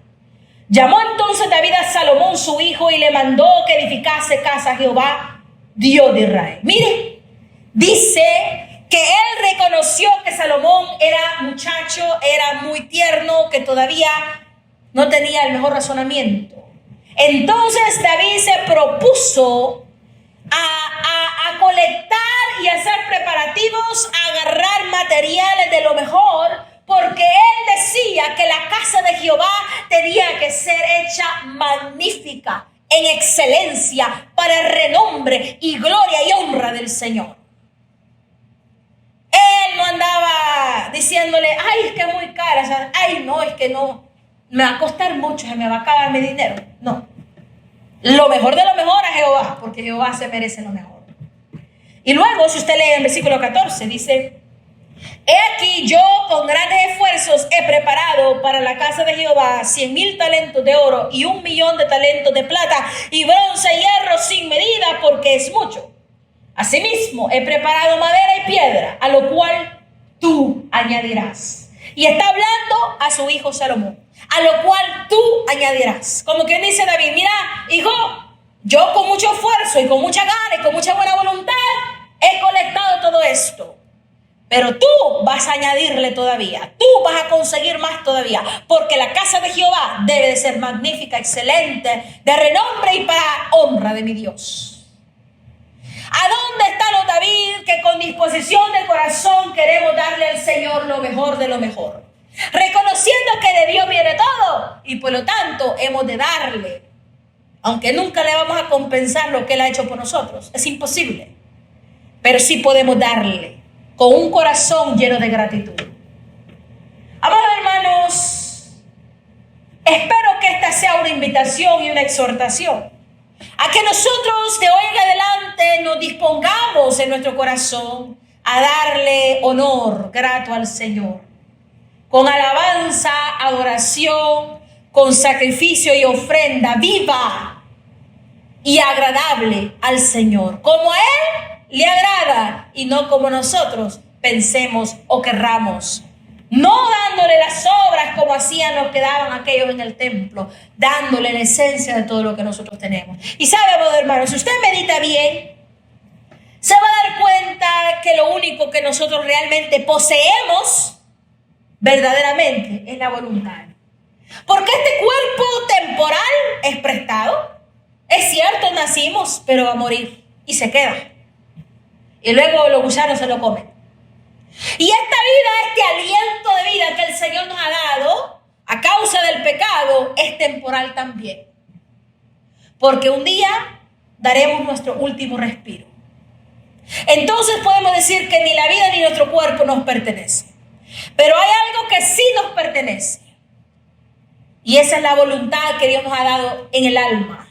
Llamó entonces David a Salomón su hijo y le mandó que edificase casa a Jehová, Dios de Israel. Mire, dice que él reconoció que Salomón era muchacho, era muy tierno, que todavía no tenía el mejor razonamiento. Entonces David se propuso a colectar y hacer preparativos, a agarrar materiales de lo mejor, porque él decía que la casa de Jehová tenía que ser hecha magnífica, en excelencia, para el renombre y gloria y honra del Señor. Él no andaba diciéndole, ay, es que es muy cara, o sea, ay, no, es que no, me va a costar mucho, se me va a acabar mi dinero. No. Lo mejor de lo mejor a Jehová, porque Jehová se merece lo mejor. Y luego, si usted lee en el versículo 14, dice, he aquí yo con grandes esfuerzos he preparado para la casa de Jehová 100,000 talentos de oro y 1,000,000 de talentos de plata y bronce y hierro sin medida, porque es mucho. Asimismo, he preparado madera y piedra, a lo cual tú añadirás. Y está hablando a su hijo Salomón, a lo cual tú añadirás. Como quien dice David, mira, hijo, yo con mucho esfuerzo y con mucha gana y con mucha buena voluntad he colectado todo esto. Pero tú vas a añadirle todavía, tú vas a conseguir más todavía, porque la casa de Jehová debe de ser magnífica, excelente, de renombre y para honra de mi Dios. ¿A dónde está los David que con disposición de corazón queremos darle al Señor lo mejor de lo mejor? Reconociendo que de Dios viene todo y por lo tanto hemos de darle, aunque nunca le vamos a compensar lo que Él ha hecho por nosotros, es imposible, pero sí podemos darle con un corazón lleno de gratitud. Amados hermanos, espero que esta sea una invitación y una exhortación a que nosotros de hoy en adelante nos dispongamos en nuestro corazón a darle honor grato al Señor, con alabanza, adoración, con sacrificio y ofrenda viva y agradable al Señor, como a Él le agrada y no como nosotros pensemos o querramos. No dándole las obras como hacían los que daban aquellos en el templo, dándole la esencia de todo lo que nosotros tenemos. Y sabe, amado hermano, si usted medita bien, se va a dar cuenta que lo único que nosotros realmente poseemos verdaderamente es la voluntad. Porque este cuerpo temporal es prestado. Es cierto, nacimos, pero va a morir y se queda. Y luego los gusanos se lo comen. Y esta vida, este aliento de vida que el Señor nos ha dado a causa del pecado es temporal también. Porque un día daremos nuestro último respiro. Entonces podemos decir que ni la vida ni nuestro cuerpo nos pertenece. Pero hay algo que sí nos pertenece. Y esa es la voluntad que Dios nos ha dado en el alma,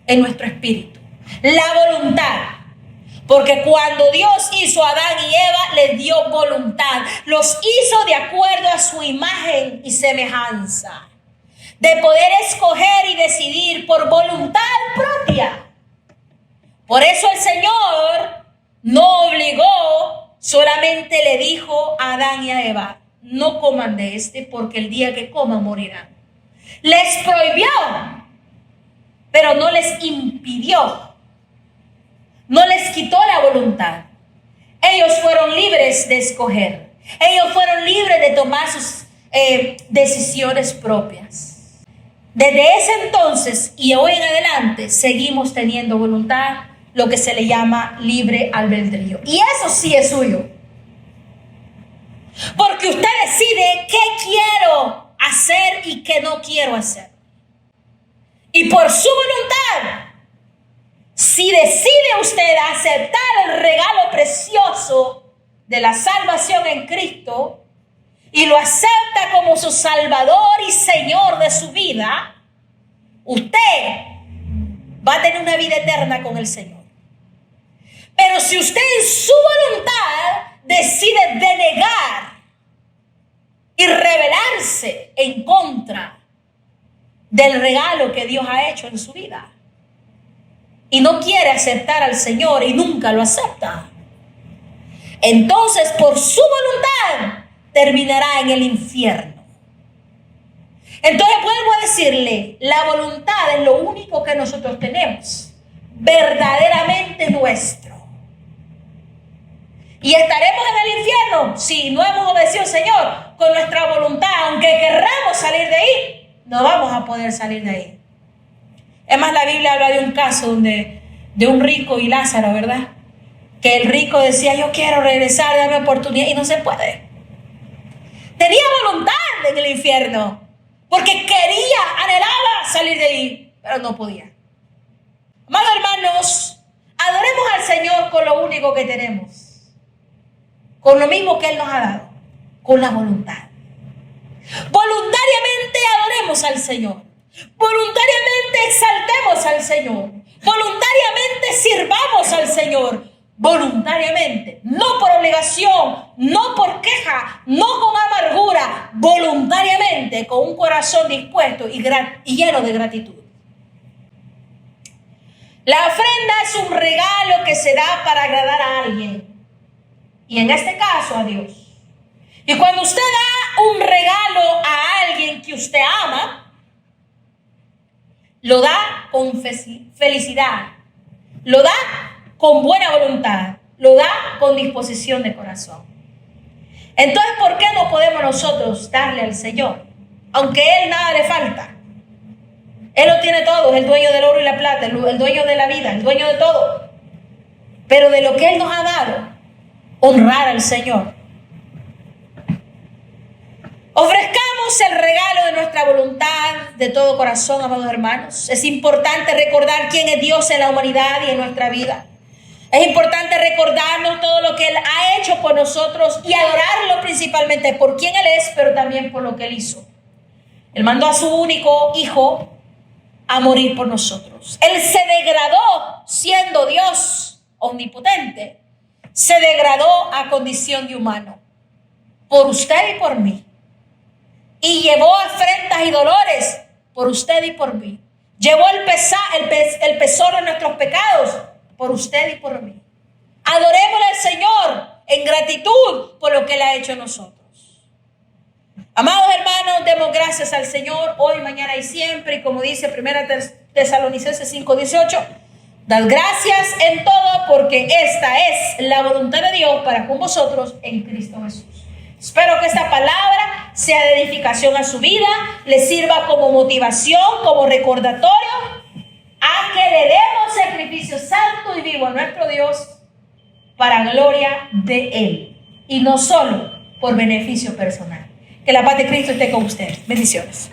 en nuestro espíritu. La voluntad. Porque cuando Dios hizo a Adán y Eva, les dio voluntad. Los hizo de acuerdo a su imagen y semejanza. De poder escoger y decidir por voluntad propia. Por eso el Señor no obligó, solamente le dijo a Adán y a Eva: no coman de este porque el día que coman morirán. Les prohibió, pero no les impidió. No les quitó la voluntad. Ellos fueron libres de escoger. Ellos fueron libres de tomar sus decisiones propias. Desde ese entonces y hoy en adelante seguimos teniendo voluntad, lo que se le llama libre albedrío. Y eso sí es suyo. Porque usted decide qué quiero hacer y qué no quiero hacer. Y por su voluntad, si decide usted aceptar el regalo precioso de la salvación en Cristo y lo acepta como su Salvador y Señor de su vida, usted va a tener una vida eterna con el Señor. Pero si usted en su voluntad decide denegar y rebelarse en contra del regalo que Dios ha hecho en su vida, y no quiere aceptar al Señor y nunca lo acepta, entonces por su voluntad terminará en el infierno. Entonces vuelvo a decirle, la voluntad es lo único que nosotros tenemos, verdaderamente nuestro. ¿Y estaremos en el infierno si no hemos obedecido al Señor con nuestra voluntad? Aunque querramos salir de ahí, no vamos a poder salir de ahí. Es más, la Biblia habla de un caso de un rico y Lázaro, ¿verdad? Que el rico decía: yo quiero regresar, dame oportunidad, y no se puede. Tenía voluntad en el infierno, porque quería, anhelaba salir de ahí, pero no podía. Amados hermanos, adoremos al Señor con lo único que tenemos, con lo mismo que Él nos ha dado, con la voluntad. Voluntariamente adoremos al Señor. Voluntariamente exaltemos al Señor. Voluntariamente sirvamos al Señor. Voluntariamente, no por obligación, no por queja, no con amargura. Voluntariamente, con un corazón dispuesto y lleno de gratitud. La ofrenda es un regalo que se da para agradar a alguien. Y en este caso a Dios. Y cuando usted da un regalo a alguien que usted ama, lo da con felicidad, lo da con buena voluntad, lo da con disposición de corazón. Entonces, ¿por qué no podemos nosotros darle al Señor? Aunque Él nada le falta. Él lo tiene todo, es el dueño del oro y la plata, el dueño de la vida, el dueño de todo. Pero de lo que Él nos ha dado, honrar al Señor. Ofrezcamos el regalo de nuestra voluntad de todo corazón, amados hermanos. Es importante recordar quién es Dios en la humanidad y en nuestra vida. Es importante recordarnos todo lo que Él ha hecho por nosotros y adorarlo principalmente por quien Él es, pero también por lo que Él hizo. Él mandó a su único Hijo a morir por nosotros. Él se degradó siendo Dios omnipotente. Se degradó a condición de humano por usted y por mí. Y llevó afrentas y dolores por usted y por mí. Llevó el peso de nuestros pecados por usted y por mí. Adorémosle al Señor en gratitud por lo que Él ha hecho en nosotros. Amados hermanos, demos gracias al Señor hoy, mañana y siempre. Y como dice 1 Tesalonicenses 5:18, dad gracias en todo porque esta es la voluntad de Dios para con vosotros en Cristo Jesús. Espero que esta palabra sea de edificación a su vida, le sirva como motivación, como recordatorio a que le demos sacrificio santo y vivo a nuestro Dios para gloria de Él y no solo por beneficio personal. Que la paz de Cristo esté con ustedes. Bendiciones.